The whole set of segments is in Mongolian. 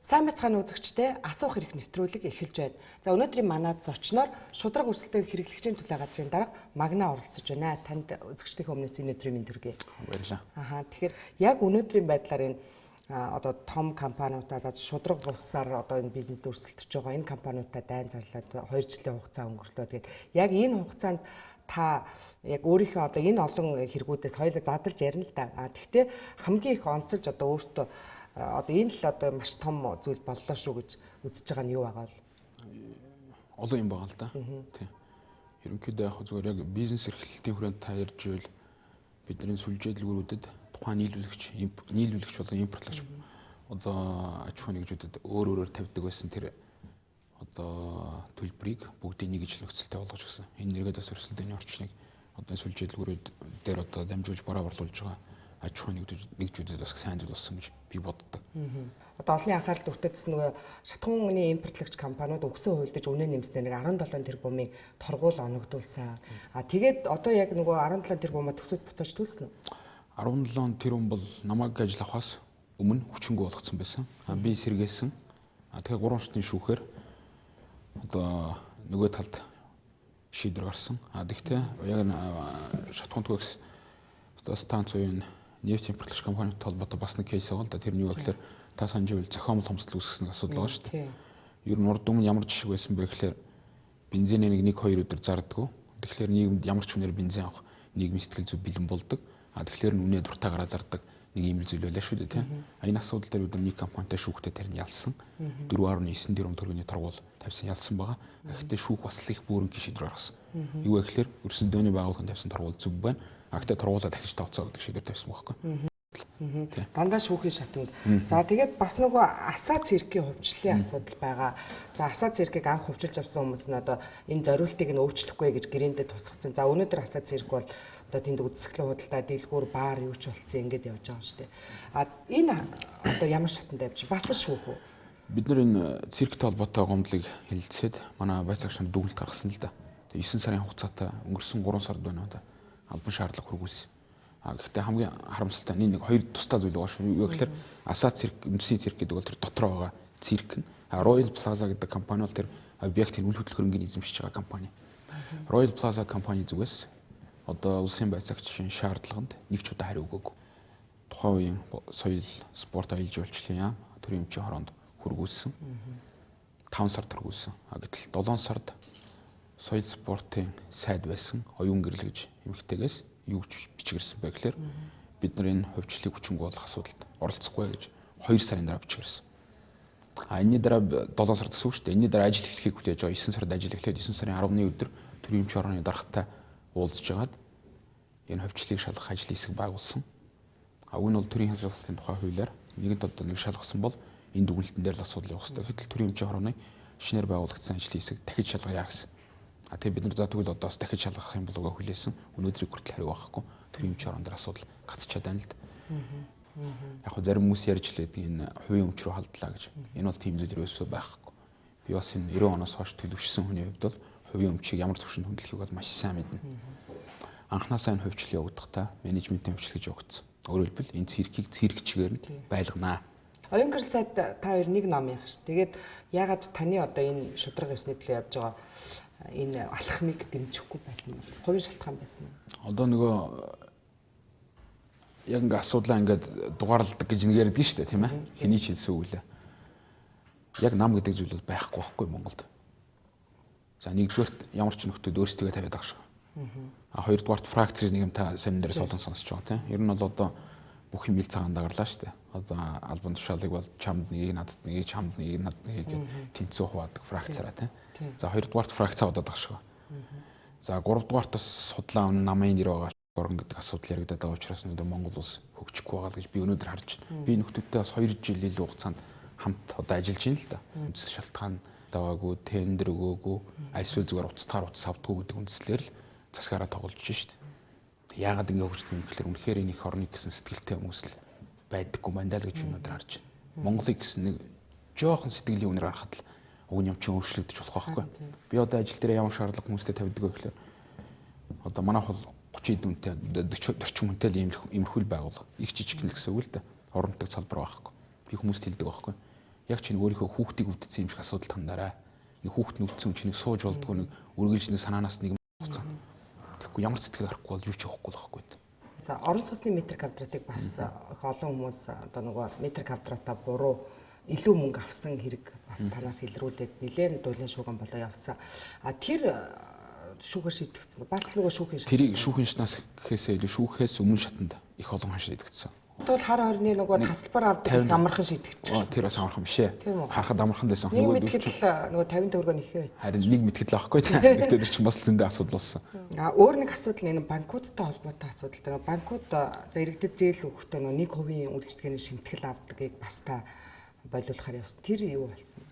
Сайн бацхан үзэгчтэй асуух хэрэг нэвтрүүлэг эхэлж байна. За өнөөдрийн манай зочноор шудраг өрсөлдөөн хэрэглэгчийн төлөө газрын дарга Магна оролцож байна. Танд үзэгчдийн өмнөөс энэ өдрийн мэнд хүргэе. Баярлалаа. Тэгэхээр яг өнөөдрийн байдлаар энэ одоо том компаниудад шудраг улсаар одоо энэ бизнест өрсөлдөж байгаа энэ компаниудад дайн зарлаад 2 жилийн хугацаа өнгөрлөө. Тэгээд яг энэ хугацаанд та яг өөрийнхөө одоо энэ олон хэрэгүүдээс хоёулаа задлж ярина л да. Тэгвэл хамгийн их онцолж одоо өөртөө одоо энэ л одоо маш том зүйл боллоо шүү гэж үзэж байгаа нь юу байгаа вэ? Олон юм байгаа л да. Тийм. Ерөнхийдөө яг зүгээр яг бизнес эрхлэлтийн хүрээнд та ярьж байвал бидний сүлжээ дэлгүүрүүдэд тухайн нийлүүлэгч болон импортлагч одоо аж ахуйн нэгжүүдэд өөрөөр тавьдаг байсан тэр одоо төлбөрийг бүгдийг нэг ижил нөхцөлтэй болгож гисэн. Энэ нэргээд бас өрсөлдөөний орчныг одоо сүлжээ дэлгүүрүүд дээр одоо дамжуулж бороо орлуулж байгаа аж ахуйн нэгжүүдэд бас сайн зүйл болсон гэж би боддог. Одоо олонний анхаарал дүртэйсэн нөгөө шатхууны импортлагч компаниуд өгсөн хуульдаж үнэ нэмснээр 17 тэрбумын торгуул оногдуулсан. Тэгээд одоо яг нөгөө 17 тэрбумаа төсөөд буцааж төлсөн үү? 17 тэрбум бол намайг ажил авахаас өмнө хүчингү болгоцсон байсан. Би сэргээсэн. Тэгэхээр 3 шатны шүүхээр одоо нөгөө талд шийдвэр гарсан. Тэгэхдээ яг шатхуун төгс одоо станцын нефть импортлагч компаниуд холбоотой бас нэг кейс байгаа л да. Тэр нь юу гэхээр та санаж байвал зохиомл хомсдол үүсгэсэн асуудал байгаа шүү дээ. Ер нь урд өмнө ямар жишг байсан бэ гэхээр бензинээ нэг 2 өдөр зардаггүй. Тэгэхээр нийгэмд ямар ч хүнээр бензин авах нийгмийн сэтгэл зүй бэлэн болдог. Тэгэхээр үнэ дуртай гараа зардаг нэг юм зүйл байлаа шүү дээ, тийм. Энэ асуудал дээр бид нэг компанитай шүүхтэй тарин ялсан. 4.9 тэрбум төгрөгийн торгуул тавьсан ялсан байгаа. Гэхдээ шүүх бас л их бүрэнгийн шийдвэр гаргасан. Юу вэ гэхээр өрсөлдөөний байгууллагын тавьсан торгуул зөв байна. Гэхдээ торгуулаа дахиж тооцоо гэдэг шийдвэр тавьсан байхгүй. Дандаа шүүхийн шатанд. За тэгээд бас нөгөө асаа циркийн хувьчлалын асуудал байгаа. За асаа циркийг анх хувьчилж авсан хүмүүс нь одоо энэ зориултыг нь өөрчлөхгүй гэж гэрээндээ тусгацсан. За өнөөдөр асаа цирк бол одоо тэнд үдсгэлийн худалдаа, дэлгүүр, баар юу ч болцсон ингэж явж байгаа шүү дээ. Энэ одоо ямар шатанд авч бас шүүх үү? Бид нар энэ цирктэй холбоотой гомдлыг хэлэлцээд манай байцаагчид дүгнэлт гаргасан л да. 9 сарын хугацаатай өнгөрсөн 3 сард байна одоо албан шаардлага хүргүүлсэн. Гэхдээ хамгийн харамсалтай нэг хоёр тусдаа зүйл байгаа шүү. Юу гэхээр Асаа цирк, үндэсний цирк гэдэг бол тэр дотроо байгаа цирк нь. Royal Plaza гэдэг компани бол тэр объектын үйл хөдлөлгөөрөнгийн эзэмшиж байгаа компани. Royal Plaza компани зүгээс одоо улсын байцаагчийн шаардлаганд нэг ч удаа хариу өгөөгүй. Тухайн үеийн соёл, спорт, аялал жуулчлалын яам төрийн өмчийн хороонд хүргүүлсэн. 5 сард хүргүүлсэн. Гэтэл 7 сард соёл спортын сайд байсан оюун гэрэл гэж эмэгтэйгээс юу гэж бичгэрсэн бэ гэхээр бид нар энэ хувьчлалыг хүчингү болох асуудалд оролцохгүй гэж 2 сарын дараа бичгэрсэн. Энэний дараа 7 сард гэсэн үг шүү дээ. Энэний дараа ажил эхлэхийг хүлээж байгаа. 9 сард ажил эхлээд 9 сарын 10-ны өдөр төрийн өмчийн хорооны даргатай уулзж жагаад энэ хувьчлалыг шалгах ажлын хэсэг байгуулсан. Уг нь бол төрийн хяналтын тухай хуулиар нэгэнт одоо нэг шалгасан бол энэ дүгнэлтэн дээр л асуудал явах хэрэгтэй. Гэтэл төрийн өмчийн хорооны шинээр байгуулагдсан ажлын хэсэг дахиж шалгая гэсэн. Тэгээ бид нар за тэгвэл одоо бас дахиж шалгах юм болов уу хүлээсэн. Өнөөдрийг хүртэл хариу байхгүй. Төрийн өмчийн хорон дээр асуудал гацчаад байна л да. Яг хөө зарим хүмүүс ярьж лээд энэ хувийн өмч рүү халдлаа гэж. Энэ бол тийм зүйл ерөөсөө байхгүй. Би бас энэ 90 оноос хойш төлөвшсөн хүний хувьд бол хувийн өмчийг ямар төвшөнд хөндлөхийг бол маш сайн мэднэ. Анхнаасаа энэ хувьчлал явагдахтаа менежментийн хувьчлал гэж явагдсан. Өөрөөр хэлбэл энэ циркийг циркчгээр нь байлганаа. Оюун гэр сайд та хоёр нэг ном яах ш. Тэгээд ягаад таны одоо энэ шудраг ёсны төлөө явж байгаа энэ алхмыг дэмжихгүй байсан бэ? Хувийн шалтгаан байсан уу? Одоо нөгөө яг ингээ асуудлаа ингээд дугаарладаг гэж нэг ярьдаг шүү дээ, тийм ээ? Хэний ч хэлсэн үг лээ. Яг нам гэдэг зүйл бол байхгүй байхгүй Монголд. За нэгдүгээрт ямар ч нөхдөд өөрсдөө тавиад байгаа шүү. Хоёрдугаарт фракцэр нэг юм та сайн дээрээс олон сонсож байгаа, тийм. Ер нь бол одоо бүх юм ил цагаан дагарлаа шүү дээ. Одоо албан тушаалыг бол чамд нэгийг надад нэгийг чамд нэгийг надад нэгийг гэдэг тэнцүү хуваадаг фракцараа, тийм. За хоёрдугаарт фракцаа удаад байгаа шүү. За гуравдугаарт бас судлаа өмнө намын нэр байгаа орон гэдэг асуудал яригадаад байгаа учраас өнөөдөр Монгол улс хөгжихгүй байгаа л гэж би өнөөдөр харж байна. Би нөхдөлтэй бас 2 жил илүү хугацаанд хамт одоо ажиллаж байна л да. Үндэс шалтгаан даваагүй, тендер өгөөгүй, эсвэл зүгээр уцтаар утас авдаггүй гэдэг үндслээр л засгаараа тоглож шүү дээ. Яагаад ингэ хөгждөг юм гэхээр үнэхээр энэ их орны гэсэн сэтгэлтэй хүмүүс л байдаггүй мандал гэж би өнөөдөр харж байна. Монголыг гэсэн нэг жоохон сэтгэлийн үнээр харахад л уг юм чинь өөрчлөгдөж болох байхгүй. Би одоо ажил дээр ямар шаардлага хүмүүстэй тавьдаг вэ гэхээр одоо манайх бол 30 дүнтэй 40 хүнтэй л имерхүүл байгуулга. Их жижиг гэн гэсэн үг л дээ. Оронтой салбар байхгүй. Би хүмүүст хэлдэг байхгүй. Яг чинь өөрийнхөө хүүхдийг өвдсөн юм шиг асуудал тандаарай. Нэг хүүхд нүдсэн чинь нэг сууж болдгоо нэг үргэлж нэг санаанаас нэг хуцаа. Тэгэхгүй ямар сэтгэл гарахгүй бол юу ч явахгүй л байхгүй. За орон сууцны метр квадратыг бас их олон хүмүүс одоо нөгөө метр квадратаа буруу илүү мөнгө авсан хэрэг бас танаар хэлрүүлээд нэлээд дуулын шууган болоо явсан. А тэр шүүхэр шийдэгдсэн. Бас нөгөө шүүхийн шат. Тэрийг шүүхийн шатнаас гэхээсээ илүү шүүхээс өмнө шатанд их олон хан шийдэгдсэн. Тэгвэл хар хорны нөгөө тасалбар авдаг их амархан шийдэгдсэн. Тэр бас амархан биш ээ. Харахад амархан байсан. Нэг мэдгэдэл нөгөө 50 төгрөгөө нэхээ байсан. Харин нэг мэдгэдэл авахгүй тийм. Гэхдээ тэр чинь бас зөндөө асуудал болсон. А өөр нэг асуудал энэ банкудтай холбоотой асуудал. Банкуд за иргэдэд зээл өгөхдөө нөгөө 1% үйлчлэгээний шимтгэл авдагыг бас та болиулахаар явсан. Тэр юу болсон?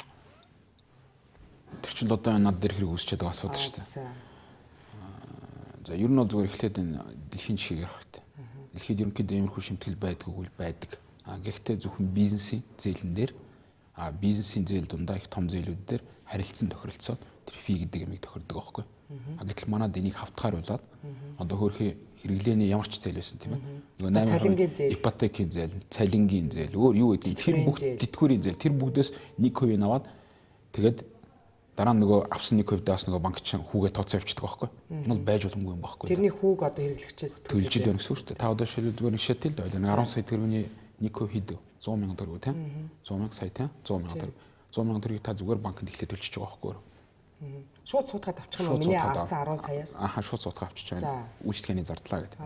Тэр чинь одоо над дээр хэрэг үүсчихэд байгаа асуудал шүү дээ. За ер нь бол зүгээр эхлээд энэ дэлхийн жишээг ярих хэрэгтэй. Дэлхийд ерөнхийдөө иймэрхүү шимтгэл байдаг үгүй байдаг. Гэхдээ зөвхөн бизнесийн зээлэн дээр бизнесийн зээл дундаа их том зээлүүд дээр харилцан тохиролцоод тэр фи гэдэг ямиг тохирдог байхгүй. Гэтэл манад энийг хавтгаар болоод одоо хөөрхий хэрэглээний ямар ч зээл байсан тийм ээ. Нөгөө 8% ипотекийн зээл, цалингийн зээл, өөр юу гэдэг тэр бүх тэтгэврийн зээл тэр бүгдээс 1% аваад тэгээд дараа нь нөгөө авсан 1%-аас нөгөө банк чинь хүүгээ тооцоо авчдаг байхгүй. Энэ бол байж боломгүй юм байхгүй. Тэрний хүүг одоо хэрэглэгчээс төлж ил байна гэсэн үг шүү дээ. Та одоо шилбэл зүгээр нэг шатил л байлаа. 10 сая төгрөгийн 1% хэд 100 сая төгрөг тийм 100 сая тийм 100 сая төгрөг. 100 төгрөгийг та зүгээр банкнд эхлээд төлчихөж байгаа байхгүй. Шууд суудгаад авчих юм уу? Миний авсан 10 саяас. Шууд суудгаад авчиж байгаа. Үйлчлэгээний зардлаа гэдэг.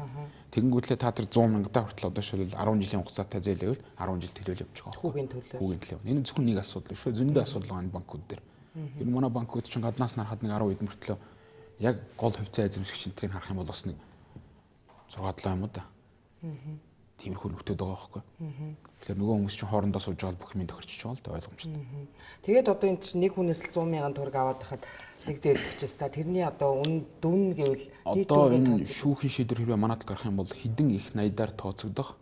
Тэгэнгүүтлээ та тэр 100 мянгатаа хүртэл одоо шилбэл 10 жилийн хугацаатай зээлэвэл 10 жил төлөөлж явж байгаа. Хүүгийн төлөө. Хүүгийн төлөө. Энэ зөвхөн нэг асуудал шүү. Зөндөө асуудал байгаа энэ банкуд дээр. Ер нь манай банкуд чинь гаднаас нарахад нэг 10 хэдэн мөртлөө яг гол хувьцаа эзэмшигч энтрийг харах юм бол бас нэг 6-7 юм уу да. Тиймэрхүү нөхдөд байгаа байхгүй. Тэгэхээр нөгөө хүмүүс чинь хоорондоо сууж байгаа бүх юм тохирчиж байгаа л да ойлгомжтой. Тэгээд одоо энэ чинь нэг хүнээс л 100 мянган төгрөг аваад хахад нэг зээлгчээс за тэрний одоо дүн гэвэл одоо энэ шүүхийн шийдвэр хэрвээ манайд гарах юм бол хідэн их 80-аар тооцогдох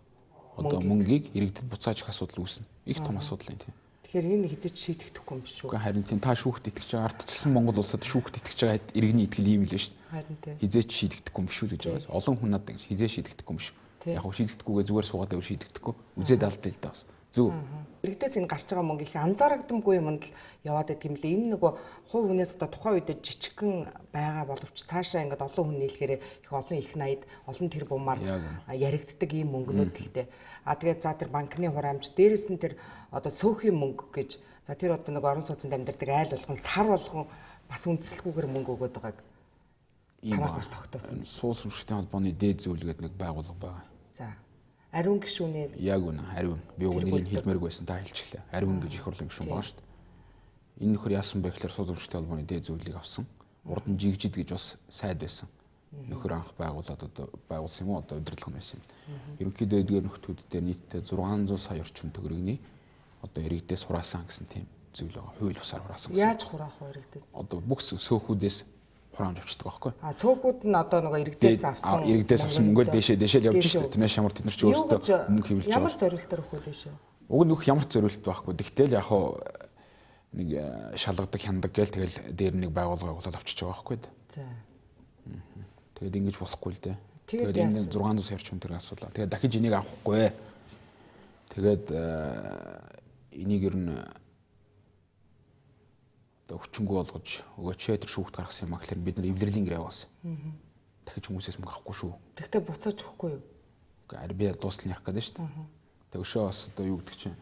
одоо мөнгийг иргэдэд буцааж их асуудал үүснэ. Их том асуудал юм тийм. Тэгэхээр энэ хизэж шийдэхгүй юм биш үү? Харин тийм та шүүхт итгэж байгаа ардчилсан Монгол улсад шүүхт итгэж байгаа иргэний итгэл ийм л шүү дээ. Харин тийм. Хизээч шийдэгдэхгүй юм биш үү гэж байгаа. Олон хүн надад хизээ шийдэгдэхгүй юм биш. Яг хөө шийдэгдэггүйгээ зүгээр суугаад байвал шийдэгдэхгүй. Үзээд алдаа л даа бас. Зөв. Иргэдээс энэ гарч байгаа мөнгө их анзаарагдамгүй юмд л яваад байдаг юм лээ. Энэ нөгөө хувь хүнээс одоо тухайн үед жижигхэн байгаа боловч цаашаа ингээд олон хүн нийлэхээр их олон их 80 олон тэр бумаар яригддаг ийм мөнгнүүд л дээ. Тэгээд за тэр банкны хураамж дээрэс нь тэр одоо цөөхөн мөнгө гэж за тэр одоо нэг орон сууцнд амьдардаг айл болгон сар болгон бас үндэслэлгүйгээр мөнгө өгöd байгааг танаас бас тогтоосон. Суус хөршлийн холбооны дээд зөвлөгөөд нэг байгууллага байгаа. За ариун гишүүнээр яг үнэ ариун би уг нэрийг хэлмээргүй байсан та хэлчихлээ. Ариун гэж их хурлын гишүүн байгаа шүү дээ. Энэ нөхөр яасан бэ гэхээр суус хөршлийн холбооны дээд зөвлөгөөг авсан. Урд нь жигжид гэж бас сайд байсан. Нөхөр анх байгуулад одоо байгуулсан юм уу одоо удирдлага нь байсан юм. Ерөнхийдөө эдгээр нөхдүүд дээр нийтдээ 600 сая орчим төгрөгийн одоо иргэдээс хураасан гэсэн тийм зүйл байгаа. Хууль бусаар хураасан гэсэн. Яаж хураах вэ иргэдээс? Одоо бүх сөөхүүдээс хураамж авчдаг байхгүй. Цөөхүүд нь одоо нөгөө иргэдээс авсан. Иргэдээс авсан мөнгөөл дэшээ явж штэ. Тэнэш ямар тэд нар ч өөрсдөө мөнгө хэвлэж байгаа. Ямар зорилтоор өгөх вэ шүү? Уг нь ямар зорилт байхгүй. Тэгтэл яг хоо нэг шалгадаг хяндаг гээл тэгэл дээр нэг байгууллага авчиж байгаа байхгүй. За. Тэгээд ингэж болохгүй л дээ. Тэгээд энэ 600 сая орчим төгрөг асуулаа. Тэгээд дахиж энийг авахгүй. Тэгээд энийг ер нь одоо хүчингү болгож өгөөч тэр шүүхт гаргасан юм а гэхээр бид нар эвлэрлийн гэрээ явуулсан. Дахиж хүмүүсээс мөнгө авахгүй шүү. Тэгтээ буцааж өгөхгүй юу? Гэхдээ би дуустал ярих гэдэг шүү дээ. Тэг өшөө бас одоо юу гэдэг чинь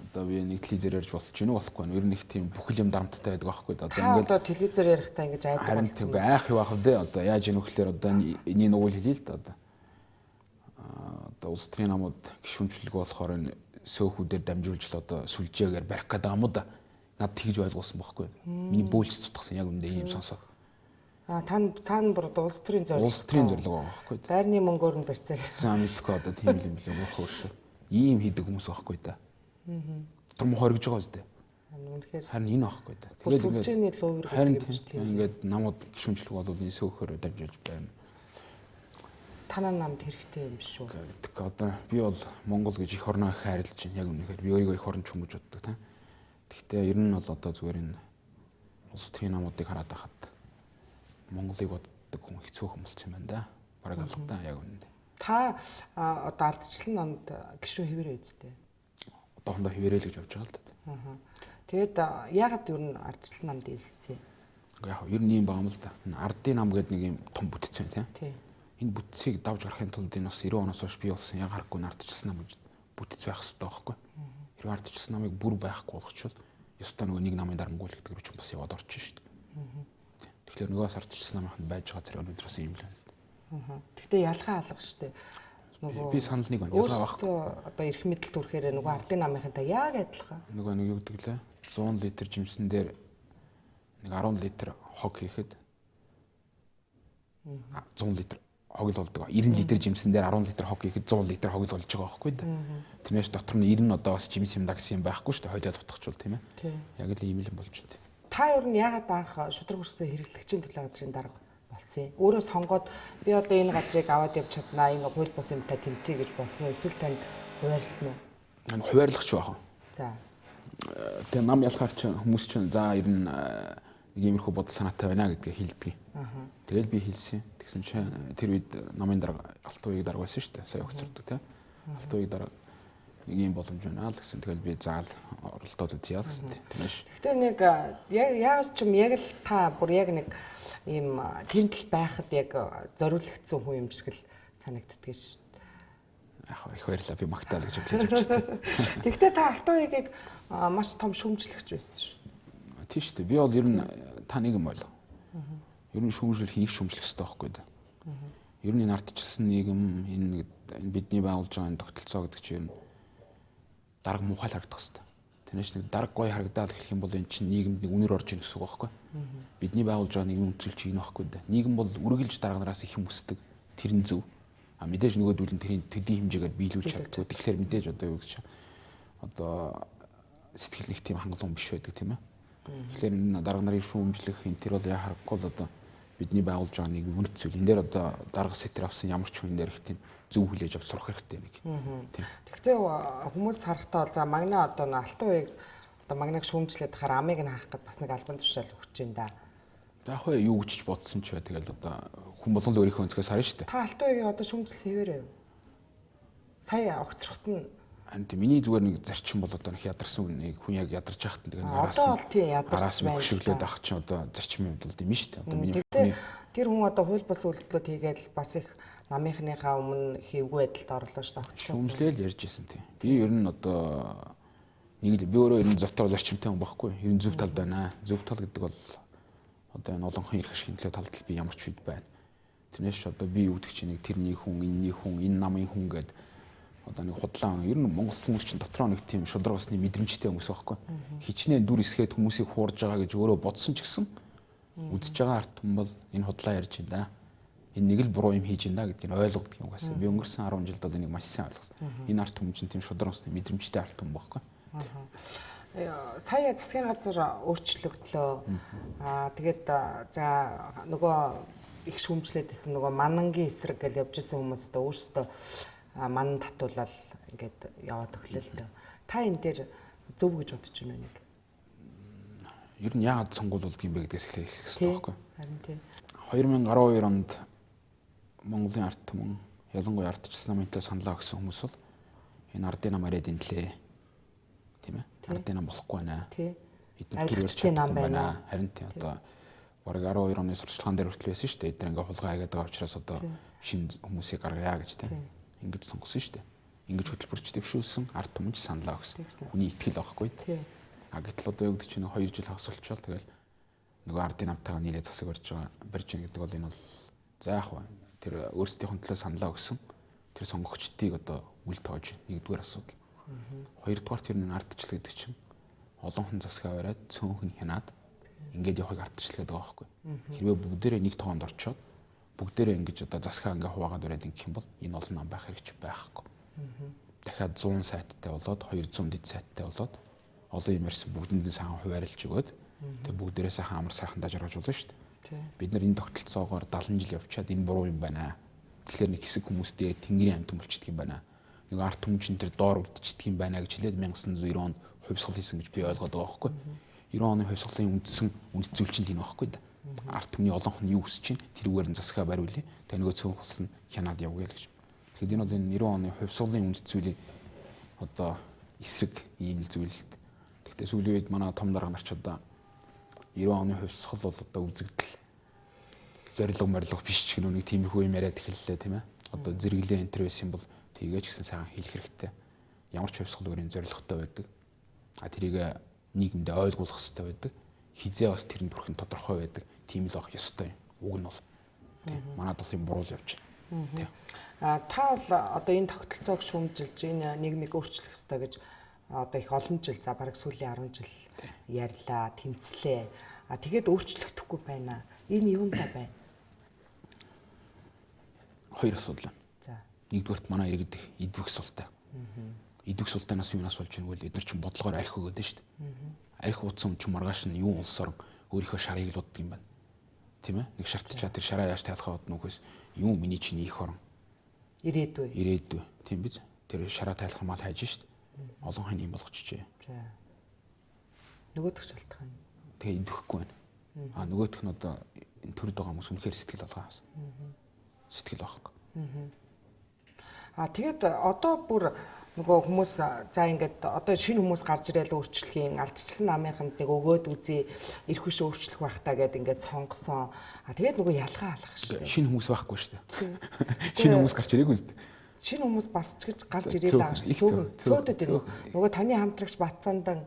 одоо би нэг телевизээр ярьж болж гинүү болохгүй нь ер нь их тийм бүхэл юм дарамттай байдаг байхгүй одоо ингээд одоо телевизээр ярихдаа ингэж айдаг. Харин тэг айх юу ах вэ одоо яаж ийм нөхлөөр одоо энийг уул хэлээ л да одоо улс төрийн намууд гишүүнчлэг болохоор энэ сөөхүүдээр дамжуулж л одоо сүлжээгээр барих гэдэг юм уу да над тэгж ойлгуулсан байхгүй. Миний бөөлж цутгсан яг үндэ ийм сонсоод. Цаана бүр улс төрийн зорилго. Улс төрийн зорилго байгаа байхгүй. Байрны мөнгөөр нь барьцаал. За мэдхгүй одоо тийм юм билээ мохор шүү. Ийм хийдэг хүмүүс байхгүй да. Дотор муу хоригж байгаа үстэй. Харин энэ аахгүй да. Тэгээд ингээд намууд гишүүнчлэг бол энэ сөөхөөр дамжуулж байна. Танаа намд хэрэгтэй юм шүү. Тэг одоо би бол Монгол гэж их орноо их хайрлаж байна. Яг үнэхээр би өөрийгөө их оронч хүн гэж боддог та. Гэхдээ ер нь бол одоо зүгээр энэ улс төрийн намуудыг хараад байхад Монголыг боддог хүн их цөөхөн болсон юм байна да. Бараг алгадаа яг үнэндээ. Та одоо ардчлалын намд гишүүн хэвээрээ үздэй. Одоохондоо хэвээрээ л гэж явж байгаа л да. Тэгээд яагаад юу н ардчилсан намд илссэн? Яг ер нь юм байгаа юм л да. Ардын нам гэдэг нэг юм том бүтц байна тийм. Энэ бүтцийг давж гарахын тулд энэ бас 90 оноос хойш бий болсон яг харахгүй ардчилсан нам гэж бүтц байх хэрэгтэй байхгүй. Хэрвээ ардчилсан намыг бүр байхгүй болгочвол ёстой нөгөө нэг намын дарамгуул гэдэг рүү ч бас яваад орчих шүү дээ. Тэгэхээр нөгөөс ардчилсан намынханд байж байгаа зэрэг өнөөдрөөс юм л байна. Гэхдээ ялгаа алга шүү дээ. Нөгөө би санал нэг байна. Ялгаа байхгүй. Одоо эрх мэдэл төрхээр нөгөө ардын намынхантай яг адилхан. Нөгөө нэг юу гэдэг лээ? 100 литр жимсэн дээр нэг 10 литр хог хийхэд 100 литр хог л болдог. 90 литр жимсэн дээр 10 литр хог хийхэд 100 литр хог л болж байгаа байхгүй да. Тэрнээс дотор нь 90 одоо бас жимс юм да гэсэн юм байхгүй шүү дээ. Хойлол утгачвал тийм ээ. Яг л ийм л болж байна. Та ер нь яагаад анх шудраг хөрстэй хэрэглэгчийн төлөө газрын дарга болсон юм? Өөрөө сонгоод би одоо энэ газрыг аваад явж чаднаа, энэ хууль бус юмтай тэмцэе гэж болсон уу? Эсвэл танд хуваарсан уу? Энэ хуваарлагч байх. За. Тэгээ нам ялахаар ч хүмүүс ч за ер нь нэг иймэрхүү бодол санаатай байна гэдгийг хэлдэг. Тэгэл би хэлсэн. Тэгсэн чинь тэр үед намын дарга Алтан уугийн дарга байсан шүү дээ. Сая өгцөрдөг тийм. Алтан уугийн дарга нэг юм боломж байна л гэсэн. Тэгэл би заал оролдоод үзье гэсэн. Тиймээс. Гэтэ нэг яаж ч юм яг л та бүр яг нэг ийм тэмдэл байхад яг зориулагдсан хүн юм шиг л санагддаг ш. Яг их баярлалаа би магтаал гэж хэлж авчихсан. Тэгтээ та Алтан уугийг маш том шүүмжлэгч байсан ш. Тийм шүү дээ. Би бол ер нь та нэг юм болов. Ер нь шүүмжлэл хийх шүүмжлэх хэрэгтэй байхгүй да. Ер нь энэ ардчилсан нийгэм энэ бидний байгуулж байгаа энэ тогтолцоо гэдэг чинь дарга муухай харагдах хэрэгтэй. Тэрнээс нэг дарга гоё харагдаад эхлэх юм бол энэ чинь нийгэмд нэг үнэр орж ийн гэсэн үг байхгүй. Бидний байгуулж байгаа нийгмийн үнцэл чинь энэ байхгүй да. Нийгэм бол үргэлж дарганараас их юм өсдөг. Тэр нь зөв. А мэдээж нөгөөдүүл нь тэрийн төдий хэмжээгээр биелүүлж чаддаг. Тэгэхээр мэдээж одоо юу гэж одоо сэтгэл нэг тийм хангалуун биш байдаг тийм ээ. Тэгэхээр энэ дарга нарын шүүмжлэх энэ тэр бол яа харахгүй л одоо бидний байгуулж байгаа нэг үнэт зүйл. Энэ дээр одоо дарга сэтэр авсан ямар ч хүн дээр их тийм зөв хүлээж авч сурах хэрэгтэй нэг. Тийм. Гэхдээ хүмүүс харахтаа бол за магна одоо Алтан уугийг одоо магнаг шүүмжлээд хахаар амыг нь хаах гэд бас нэг албан тушаал өгч юм да. Яг хөө юу гэж бодсон ч бай тэгэл одоо хүн болгон л өөрийнхөө өнцгөөс харна шүү дээ. Та Алтан уугийг одоо шүүмжлэл хэвээрээ юу? Сая огцрохт нь анти миний зүгээр нэг зарчим бол одоо нэг ядарсан нэг хүн яг ядарч яхад тэгээ араас нь хөшөглөөд авах чинь одоо зарчмын хувьд юм шүү дээ. Одоо миний хүний тэр хүн одоо хууль бус үйлдэлүүд хийгээд бас их намынхныхаа өмнө хийвгүй байдалд орлоо шүү дээ. Шүүмжлэл ярьж ирсэн тийм. Би ер нь одоо нэг л би өөрөө ер нь зотор зарчимтай хүн байхгүй. Ер нь зөв тал байна. Зөв тал гэдэг бол одоо энэ олонхын эрх ашигын төлөө талд би ямар ч үед байна. Тэрнээс одоо би юу гэдэг чинь нэг тэрний хүн, энэний хүн, энэ намын хүн гэдэг одоо нэг худлаа ер нь монгол хүмүүс чинь дотроо нэг тийм шудраг усны мэдрэмжтэй хүмүүс байхгүй. Хичнээн дүр эсгээд хүмүүсийг хуурж байгаа гэж өөрөө бодсон ч гэсэн үдсэж байгаа арт хүн бол энэ худлаа ярьж байна. Энэ нэг л буруу юм хийж байна гэдгийг ойлгодог юм угаасаа. Би өнгөрсөн 10 жилд бол энийг маш сайн ойлгосон. Энэ арт хүн чинь тийм шудраг усны мэдрэмжтэй арт хүн байхгүй. Сая засгийн газар өөрчлөгдлөө. Тэгээд за нөгөө их шүүмжлээдсэн нөгөө манангийн эсрэг гэж явж исэн хүмүүс одоо өөрсдөө манан татуулаад ингээд яваад өглөө л дээ. Та энэ дээр зөв гэж бодож байна нэг. Ер нь яагаад сонгуул болдго юм бэ гэдгээс эхлэх хэрэгтэй байхгүй. Харин тийм. 2012 онд Монголын ард түмэн ялангуяа ардчилсан намынтай саналаа өгсөн хүмүүс бол энэ ардын нам арай дэндлээ. Тийм ээ. Ардын нам болохгүй байна. Эдгээр төрөлчтэй нам байна. Харин тийм одоо бараг 12 оны сурталчилгаан дээр хүртэл байсан шүү дээ. Эдгээр ингээ хулгай хийгээд байгаа учраас одоо шинэ хүмүүсийг гаргая гэж тийм. Ингэж сонгосон шүү дээ. Ингэж хөтөлбөрч дэвшүүлсэн ард түмэн саналаа өгсөн. Хүний итгэл авахгүй. Гэтэл одоо юу гэдэг чинь 2 жил хагасулчвал тэгэл нөгөө ардын намтайгаа нийлээ засаг барьж байгаа гэдэг бол энэ бол за яах вэ? Тэр өөрсдийнх нь төлөө саналаа өгсөн. Тэр сонгогчдыг одоо үл тоож нэгдүгээр асуудал. Хоёрдугаар тэр нэг ардчлал гэдэг чинь олон хүн засгаа бариад цөөнх нь хянаад ингээд явахыг ардчлал гэдэг байгаа байхгүй. Хэрвээ бүгдээрээ нэг тоонд орчоод бүгдээрээ ингэж одоо засгаа ингээ хуваагаад бариад ингэх юм бол энэ олон нам байх хэрэгч байхгүй. Дахиад 100 сайттай болоод 200 дэд сайттай болоод олон юм ярьсан бүгдэнд нь сайхан хуваарлж өгөөд тэг бүгдээрээ сайхан амар сайхандаа жаргаж болно шүү дээ. Бид нар энэ тогтолцоогоор 70 жил явчаад энэ буруу юм байна. Тэгэхээр нэг хэсэг хүмүүстэй тэнгэрийн амьтан болчихдөг юм байна. Нэг арт түмчин тэр доор үлдчихдэг юм байна гэж хэлээд 1990 онд хувьсгал хийсэн гэж би ойлгоод байгаа байхгүй. 90 оны хувьсгалын үндсэн үндэслэлчин л энэ байхгүй да. Арт түмний олонх нь юу хүсэж чинь тэрүүгээр нь засгаа бариулъя. Тэг нөгөө цөөн хулс нь хянаад явгая л гэж. Тэгэхээр энэ бол энэ 90 оны хувьсгалын үндэслэлийн одоо эсрэг ийм л зүйл л. Гэхдээ сүүлийн үед манай том дарга нар ч одоо 90 оны хувьсгал бол одоо үзэгдэл зорилго морилго биш ч гэх нэг тиймэрхүү юм яриад эхэллээ тийм ээ. Одоо зэрэглээ энтер байсан бол тгийж гэсэн сайхан хэлэх хэрэгтэй. Ямар ч хувьсгал өөрийн зорилготой байдаг. Тэрийг нийгэмдээ ойлгуулах хэрэгтэй байдаг. Хизээ бас тэрэнд хүрэх нь тодорхой байдаг. Тийм л авах ёстой юм. Уг нь бол тийм. Манайд бас юм буруул явж байна. Та бол одоо энэ тогтолцоог шүүмжилж энэ нийгмийг өөрчлөх хэрэгтэй гэж одоо их олон жил за бараг сүүлийн 10 жил ярьлаа, тэмцлээ. Тэгээд өөрчлөгдөхгүй байна. Энэ юунда байна? Хоёр асуудал байна. За. Нэгдүгээрт манай иргэдэх идвэх султай. Идвэх султанаас юунаас болж байгаа вэ? Эдгээр чинь бодлогоор архи өгöd нь шүү дээ. Архи утсан хүн маргааш нь юу улс орон өөрийнхөө шарыг л боддог юм байна. Тийм ээ? Нэг шартчаа тэр шараа яаж тайлахаа бодно үхээс юу миний чинь их орон ирээдүй. Тийм биз? Тэр шараа тайлах мал хайж шүү дээ. Олон хань юм болгочихжээ. За. Нөгөөх шалтгаан. Тэгээ идвэхгүй байна. Нөгөөх нь одоо энэ төрөд байгаа хүмүүс үнэхээр сэтгэл алгаас. Сэтгэл авахгүй. Тэгээд одоо бүр нөгөө хүмүүс за ингээд одоо шинэ хүмүүс гарч ирээл өөрчлөхийн ардчилсан намынханд нэг өгөөд үзье ирэх биш өөрчлөх байх таа гэд ингээд сонгосон. Тэгээд нөгөө ялгаа алах шүү дээ. Шинэ хүмүүс байхгүй шүү дээ. Шинэ хүмүүс гарч ирээгүй шүү дээ. Шинэ хүмүүс бас ч гэж гарч ирээд байгаа шүү. Цөөдөд ирнэ. Нөгөө таны хамтрагч Батцаандан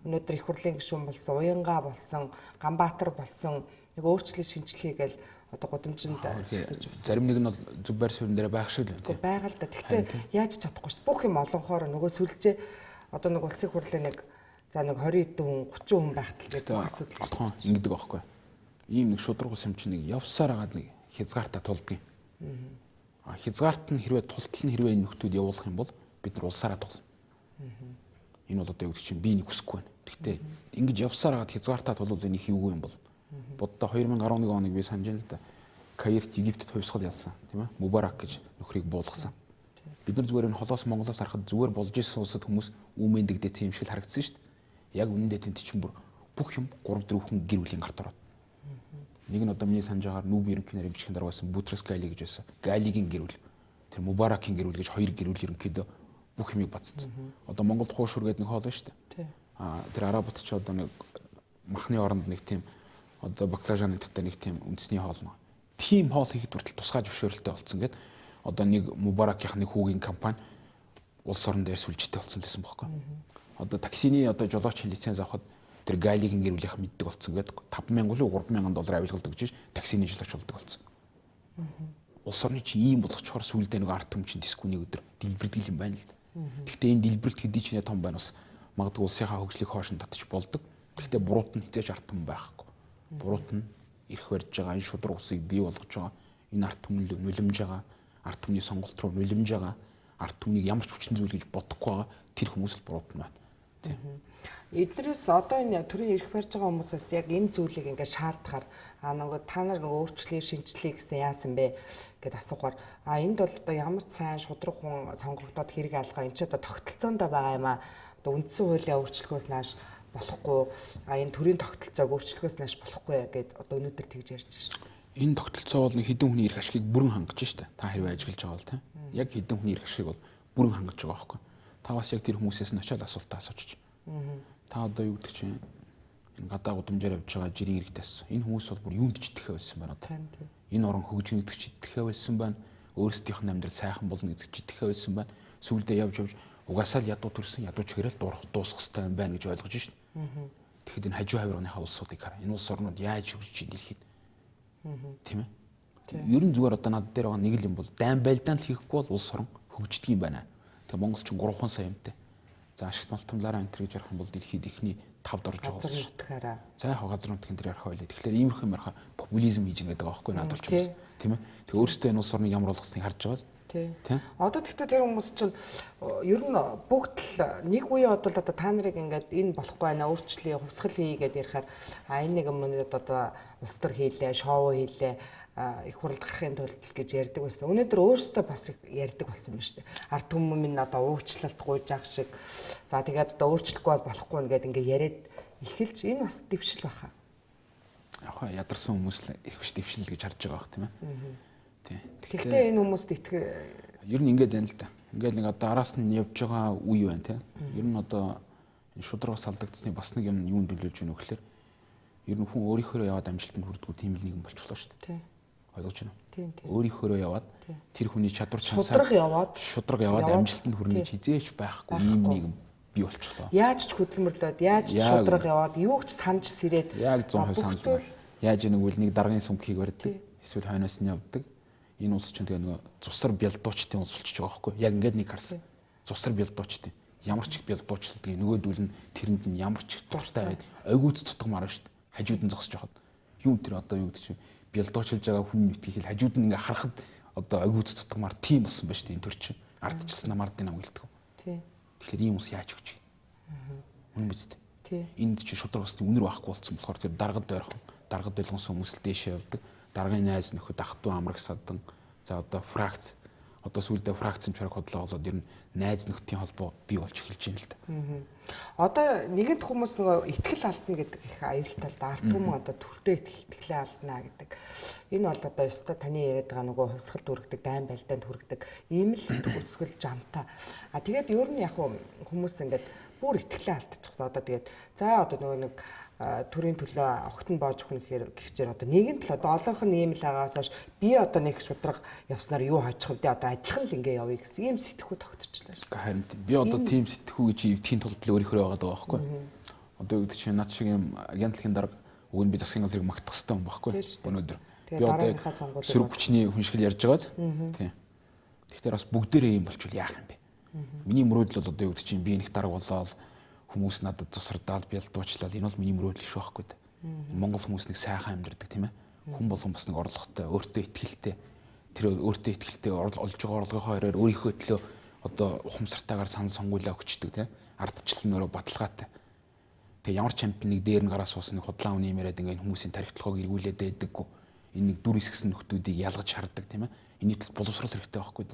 өнөөдөр их хурлын гишүүн болсон, Уянга болсон, Ганбаатар болсон нэг өөрчлөлт шинжилгээ гээл одоо гудамжинд чигсэж байна. Зарим нэг нь бол зүг байр суурин дээр байх шиг л байна. Байгаа л да. Тэгтээ яаж чадахгүй шүү. Бүх юм олонхоор нөгөө сүлжээ одоо нэг улсын хурлын нэг за нэг 20 хүн 30 хүн байхтал гэдэг асуудал. Одхон ингэдэг байхгүй. Ийм нэг шудраг ус юм чинь нэг явсаар агаад нэг хязгаартаа тулдаг юм. Хязгаарт нь хэрвээ тултал нь хэрвээ энэ нөхдүүд явуулах юм бол бид нар улсаараа тулна. Энэ бол одоо юу гэж чинь би нэг хүсэхгүй байна. Гэхдээ ингэж явсаар агаад хязгаартаа тулвал энэ их юугүй юм бол. Боддоо 2011 оныг би санаж байна л да. Каирт Египтэд хувьсгал ялсан, тийм ээ? Мубарак гэж нөхрийг буулгасан. Бид нар зүгээр энэ холоос Монголоос харахад зүгээр болж исэн улсад хүмүүс үүмэндэгдээсэн юм шиг харагдсан шүү дээ. Яг үнэндээ тэнд чинь бүр бүх юм 3-4 хүн гэр бүлийн гарт ороод. Нэг нь одоо миний санаж байгаагаар Нүүб ерөнхий нарийн бичгийн дарга байсан Бутрас Гали гэж байсан. Галигийн гэр бүл. Тэр Мубаракийн гэр бүл гэж хоёр гэр бүл ерөнхийдөө бүх юмыг бацсан. Одоо Монголд хуушур гэдэг нэг хоол байна шүү дээ. Тэр арабууд ч одоо нэг махны оронд нэг тийм одоо баклажаны төтэ нэг тийм үндэсний хоол нь. Тим хоол хийхэд хүртэл тусгай зөвшөөрөлтэй болсон гэд одоо нэг Мубаракийн нэг хүүгийн компани улс орон дээр сүлжээтэй болсон гэсэн бохоггүй. Одоо таксины одоо жолоочийн лиценз авахд тэр Галигийн гэр бүлийнх мэддэг болсон гэд 5,000 уу 3,000 доллар авилгалт өгч таксины жолооч болдог болсон. Улс орны чи ийм болгочхоор сүүлдээ нэг арт түмчин дискүний өдөр дэлбэрдэг юм байна л да. Гэхдээ энэ дэлбэрэлт хэдий ч нэ том байна бас магадгүй улсынхаа хөгжлийг хоошин татчих болдог. Гэхдээ буруут нь хизээж арт түмэн байхгүй. Буруут нь ирэх барьж байгаа энэ шудраг усыг бий болгож байгаа энэ арт түмэн л нулимж байгаа арт түмний сонголт руу нулимж байгаа арт түмнийг ямар ч хүчин зүйл гэж бодохгүй байгаа тэр хүмүүс л буруут нь байна. Тийм. Эднэрээс одоо энэ төрийн ирэх барьж байгаа хүмүүсээс яг энэ зүйлийг ингээд шаардахаар нөгөө та нар нөгөө өөрчлөлийг шинжилгээ гэсэн яасан бэ гэд асуухаар энд бол одоо ямар ч сайн шудраг хүн сонгогдоод хэрэг алгаа энэ ч одоо тогтолцоонд байгаа юм аа. Одоо үндсэн хуулийн өөрчлөлгөөс нааш болохгүй энэ төрийн тогтолцоог өөрчлөхөөс нааш болохгүй гэд одоо өнөөдөр тэгж ярьж байна. Энэ тогтолцоо бол нэг хэдэн хүний эрх ашигыг бүрэн хангаж штэ. Та хэрвээ ажиллаж байгаа бол тийм. Яг хэдэн хүний эрх ашигыг бол бүрэн хангаж байгаа байхгүй. Та бас яг тэр хүмүүсээс нь очиад асуултаа асуучих. Та одоо юу гэдэг чинь энэ гадаа гудамжаар явж байгаа жирийн иргэдээс энэ хүмүүс бол бүр юунд ч итгэхэ байсан байна одоо. Энэ орон хөгжин гэдэг ч итгэхэ байсан байна. Өөрсдийнх нь амьдрал сайхан болно гэдэг ч итгэхэ байсан байна. Сүүлдээ явж угаасаа л ядуу төрсөн ядууч гэрэл дуусах хэрэгтэй юм байна гэж ойлгож шин. Тэгэхэд энэ хажуу хавирганыхаа улсуудыг хар. Энэ улс орнууд яаж хөгжиж чинь дэлхийд. Тийм ээ. Ер нь зүгээр одоо над дээр байгаа нэг л юм бол дайн байлдаан л хийхгүй бол улс орон хөгждөг юм байна. Тэгээ Монгол ч 3 саянтай. За ашигт малтумлаараа энэ гэж ярих юм бол дэлхийд ихний 5-д орж байгаа улс. За яг газар нутгийн дээр ярих байлаа. Тэгэхээр иймэрхүү ярих популизм хийж байгаа байхгүй надад ч юм. Тийм ээ. Тэгээ өөрөөсөө энэ улс орныг ямар болгосныг харж байгаа л. Тийм. Одоо тэгтээ тэр хүмүүс чинь ер нь бүгд л нэг үе бодвол одоо та нарыг ингээд энэ болохгүй байна өөрчлөе хувьсгал хий гэдээ ярихаар энэ нэг юм одоо улс төр хийлээ шоу хийлээ их хуралд гарахын тулд гэж ярьдаг байсан. Өнөөдөр өөрөөсөө бас ярьдаг болсон байна шүү дээ. Ард түмэн минь одоо уучлалт гуйж ах шиг. За тэгээд одоо өөрчлөхгүй бол болохгүй нэ гэдэг ингээд яриад эхэлж энэ бас дэвшил баха. Яг ядарсан хүмүүс л их биш дэвшил гэж харж байгаа бах тийм ээ. Гэхдээ энэ хүмүүст итгэх ер нь ингэж байна л да. Ингээл нэг одоо араас нь явж байгаа үе байна тийм. Ер нь одоо Энэ шударгаас алдагдсны бас нэг юм юунд нөлөөлж байна вэ гэхээр ер нь хүн өөрийнхөө яваад амжилтанд хүрдэггүй тийм л нэгэн болчихлоо шүү дээ. Тийм. Ойлгож байна уу? Тийм. Өөрийнхөө яваад тэр хүний чадвар шудраг яваад амжилтанд хүрнэ гэж хизээч байхгүй ийм нэгэн бий болчихлоо. Яаж ч хөдөлмөрлөд, яаж ч шудраг яваад, юу ч санаж сэрээд яг 100% санаж байна. Яаж нэгвэл нэг даргын сүнхийг барьдаг, эсвэл хойноос нь явдаг. Энэ улс чинь тэгээ нөгөө цусар бялдуучдын улс болчихж байгаа байхгүй. Яг ингээд нэг харсан. Цусар бялдуучдын. Ямар ч их бялдуучлагдаг нөгөөдөл нь тэрэнд нь ямар ч их дуртай байд. Ойгүйц тутгамаар шүү дээ. Хажууд нь зогсож байхад. Юун тэр одоо юу гэдэг чинь бялдуучилж байгаа хүн нутгийг хэл хажууд нь ингээ харахад одоо ойгүйц тутгамаар тийм болсон байна шүү дээ энэ төр чинь. Ардчилсан намаардын нам гэлдэг. Тийм. Тэгэхээр ийм ус яаж өгч юм? Үнэн биз дээ. Тийм. Энд чинь шударгаас үнэр байхгүй болсон болохоор тэр даргад ойрхон, даргад байлгонсон хүмүүс л дээшээ явдаг. Даргын найз нөхөд ах トゥ амрагс садан за одоо фракц одоо сүүлдээ фракцын чараг хотлоо болоод ер нь найз нөхдийн холбоо бий болж эхэлж байна л да. Одоо нэгэнт хүмүүс нөгөө итгэл алдна гэдэг их аюултай л да. Арт түмэн одоо төртөө итгэлээ алдна гэдэг. Энэ бол одоо өстой таны яриад байгаа нөгөө хувьсгалд хүргэдэг, дайн байлдаанд хүргэдэг ийм л төгсгөл жамтаа. Тэгээд ер нь яг хүмүүс ингээд бүр итгэлээ алдчихсан. Одоо тэгээд за одоо нөгөө нэг төрийн төлөө огтон боож өгнө гэхээр одоо нэгэн тал одоо олонх нь ийм л байгаас хойш би одоо нэг шудраг явснаар юу хойчих вэ? Одоо адилхан л ингээ явъя гэсэн ийм сэтгхүү тогтчихлаа шүү. Харин би одоо тийм сэтгхүү гэж эвтхийн тулд л өөрийнхөө байгаа даа байхгүй. Одоо гэдэг чинь над шиг юм агентлагийн дарга уг нь би засгийн газрыг магтах хэрэгтэй юм байхгүй. Өнөөдөр би одоо сөрөг хүчний хүншгэл ярьж байгааз. Тийм. Тэгэхээр бас бүгдээрээ юм болчихвол яах юм бэ? Миний мөрөөдөл бол одоо юу гэдэг чинь би нэг дарга болоод хүмүүс надад тусардаал бялдуучлал энэ бол миний мөрөөдөл шүү байхгүй. Монгол хүмүүс нэг сайхан амьдардаг тийм ээ. Хүн болгон бас нэг орлоготой, өөртөө итгэлтэй. Тэр өөртөө итгэлтэй олж байгаа орлогынхоо хараар өөрийнхөө төлөө одоо ухамсартайгаар санал сонгуулаа өгчдөг тийм ээ. Ардчлал нөрөө баталгаатай. Тэгээ ямар ч амт нэг дээр нь гараа суусан нэг худлаа үний яриад ингээд хүмүүсийн тархитлагыг эргүүлээд байдаггүй. Энэ нэг дүр хэсгсэн нөхдүүдийг ялгаж хардаг тийм ээ. Эний тулд боловсрол хэрэгтэй байхгүй.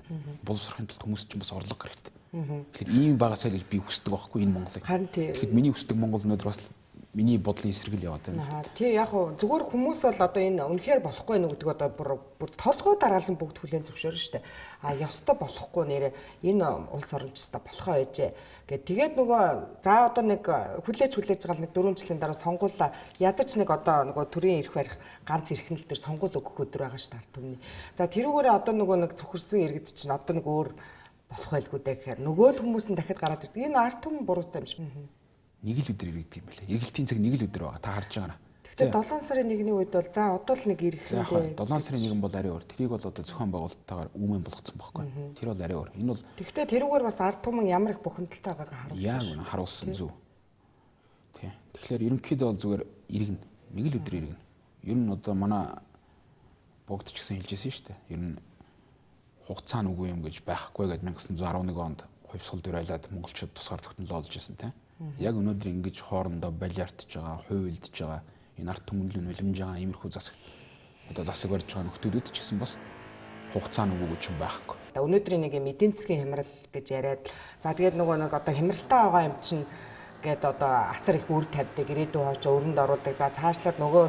Боловсрохын тулд хүмүүс ч бас орлого хэрэгтэй. Тэгэхээр ийм багасаа л би хүсдэг байхгүй энэ Монголыг. Тэгэхээр миний хүсдэг Монгол өнөөдөр бас миний бодлын эсрэг л яваад байна. Тий яг зүгээр хүмүүс бол одоо энэ үнэхээр болохгүй нэг гэдэг одоо бүр толгой дараалан бүгд хүлээн зөвшөөрнө шүү дээ. Ёстой болохгүй нэрээ энэ улс орнч өстой болохоо байжээ. Тэгээд нөгөө за одоо нэг хүлээж байгаа нэг 4 жилийн дараа сонгуулаа ядаж нэг одоо нөгөө төрийн эрх барих ганц эрхнэл төр сонгуул өгөх өдөр байгаа шүү дээ ард түмний. За тэрүүгээр одоо нөгөө нэг цөхөрсөн иргэд чинь одоо нэг өөр болох байлгүй дээ гэхээр нөгөө л хүмүүс нь дахиад гараад ирдэг. Энэ ард түмэн буруутай юм шиг. Нэг л өдөр иргэдэг юм байна. Эргэлтийн цаг нэг л өдөр байгаа. Та харж байгаа. Тэгэхээр 7 сарын 1-ний үед бол за одоо л нэг иргэхээ. 7 сарын 1 бол арай өөр. Тэрийг бол одоо зохион байгуулалттайгаар үүмэн болгоцсон байхгүй. Тэр бол арай өөр. Энэ бол Тэгэхдээ тэрүүгээр бас ард түмэн ямар их бухимдалтай байгаагаа харуулсан. Яг үнэ харуулсан зөв. Тий. Тэгэхээр ерөнхийдөө бол зүгээр иргэн. Нэг л өдөр иргэн. Ер нь одоо манай богд ч гэсэн хэлжсэн шүү дээ. Ер нь хугацаа нь үгүй юм гэж байхгүй гэдэг 1911 онд хувьсгал дүрайлаад монголчууд тусгаар тогтнол олж ирсэн тийм. Яг өнөөдөр ингэж хоорондоо балиартж байгаа, хуйлдж байгаа, энэ ард түмэнлэн нулимж байгаа иймэрхүү засаг одоо засаг барьж байгаа нөхдүүдэд ч гэсэн бас хугацаа нь үгүй гэж юм байхгүй. Өнөөдрийн нэг эдийн засгийн хямрал гэж яриад за тэгээд нөгөө нэг одоо хямралтай байгаа юм чинь гээд одоо асар их үр тавьдаг, ирээдүйн хоочоо өрөнд оруулдаг. За цаашлаад нөгөө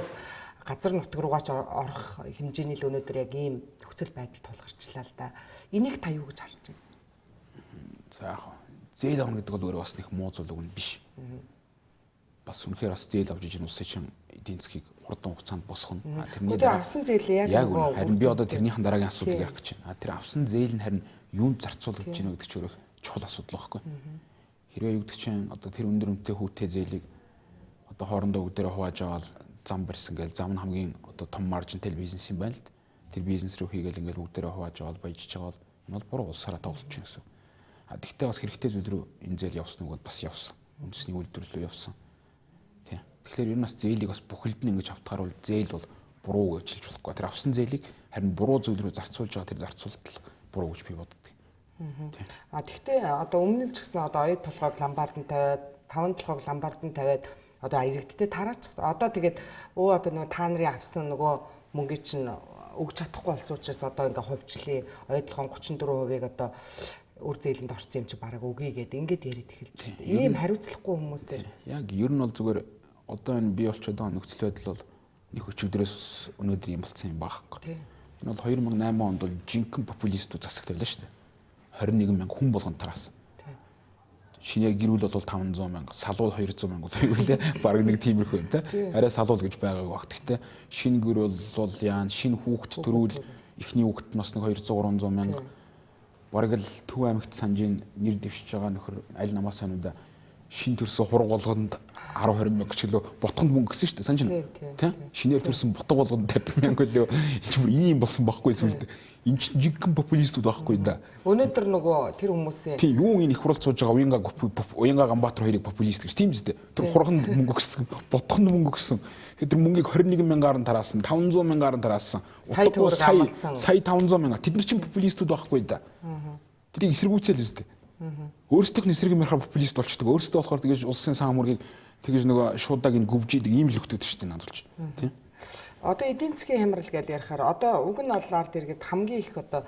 газар нутг руугаа ч орох хэмжээний л өнөөдөр яг ийм нөхцөл байдал тулгарчлаа л да. Энийг та юу гэж харж байна? За яг зээл авах гэдэг бол өөрөө бас нэг муу зүйл үгэн биш. Бас үнэхээр бас зээл авч иж энэ улсын чинь эдийн засгийг хурдан хугацаанд босгоно. Тэрний дараа авсан зээл яг нөгөө харин би одоо тэрнийхэн дараагийн асуудлыг ярих гэж байна. Тэр авсан зээл нь харин юунд зарцуулагдж байна гэдэг чинь өөрөө чухал асуудал байхгүй. Хэрвээ юу гэдэг чинь одоо тэр өндөр үнэтэй хүүтэй зээлийг одоо хоорондоо бүгдээрээ хувааж аваад зам барьсан гэл зам нь хамгийн одоо том маржинтэй бизнес юм байна л. Тэр бизнес рүү хийгээл ингээл бүгдээрээ хувааж аваад баяжиж байгаа бол энэ бол буруу улсаараа тоглож байна гэсэн. Тэгтээ бас хэрэгтэй зүйл рүү энэ зээл явсан уу бас явсан. Үндэсний үйлдвэрлэлөө явсан. Тий. Тэгэхээр ер нь бас зээлийг бас бүхэлд нь ингэж автахаар бол зээл бол буруу гэж хэлж болохгүй. Тэр авсан зээлийг харин буруу зүйл рүү зарцуулж байгаа тэр зарцуулалт буруу гэж би боддог. Тий. Тэгтээ одоо өмнө нь ч гэсэн одоо оюут толгойг ламбард нь тавиад, таван толгойг ламбард нь тавиад одоо иргэдтэй тараачихсан. Одоо тэгээд одоо нөгөө та нарын авсан нөгөө мөнгөийг чинь өгч чадахгүй болсон учраас одоо ингээ хувьчлаа оюут толгойн 34%-ийг одоо үр зээлэнд орсон юм чи бараг үгүй гэдэг ингээд яриад эхэлж байна. Ийм хариуцлахгүй хүмүүсээ. Яг ер нь бол зүгээр одоо энэ бий болчиход байгаа нөхцөл байдал бол нэг өчигдрөөс өнөөдөр юм болсон юм баахгүй. Энэ бол 2008 онд бол жинхэнэ популистууд засагт байлаа шүү дээ. 21 мянга хүн болгон тараасан. Шинээр гэр бүл бол 500 мянга, салуул 200 мянга болов үү лээ. Бараг нэг тиймэрхүү юм те. Арай салуул гэж байгааг баг. Гэхдээ шинэ гэр бол яан шинэ хүүхэд төрүүл эхний хүүхэд бас нэг 200 300 мянга. Бараг л Төв аймагт санжийн нэр дэвшиж байгаа нөхөр аль намаас сануудаа шинэ төрсөн хураг болгонд 10 20 мянга ч гэлөө ботхонд мөнгө гэсэн шүү дээ. Санжин тийм шинээр төрсөн ботго болгонд 50 мянга лөө ийм болсон байхгүй сүлд. Энд чинь жиггэн популистууд байхгүй да. Өнөөдөр нөгөө тэр хүмүүсийн тийм юу энэ их хурлц сууж байгаа Уянга Ганбаатар хоёрыг популист гэж тийм зү. Тэр хурганд мөнгө өгсөн, ботхонд мөнгө өгсөн. Тэр мөнгийг 21 мянгаар нь тараасан, 500 мянгаар нь тараасан. Сая 500 мянга. Тэд нар чинь популистууд байхгүй да. Тэрийг эсэргүүцээл үстэй. Өөрсдийнх нь эсрэг юмрахаар популист болчдөг. Өөрсдөө болохоор тэгэж улсын сан хамуургийг тэгэж нөгөө шуудааг ин гүвжидэг ийм л өгдөг шүү дээ надад болж. Тийм. Одоо эдийн засгийн хямрал гэдээ ярихаар одоо уг нь бол ард иргэд хамгийн их одоо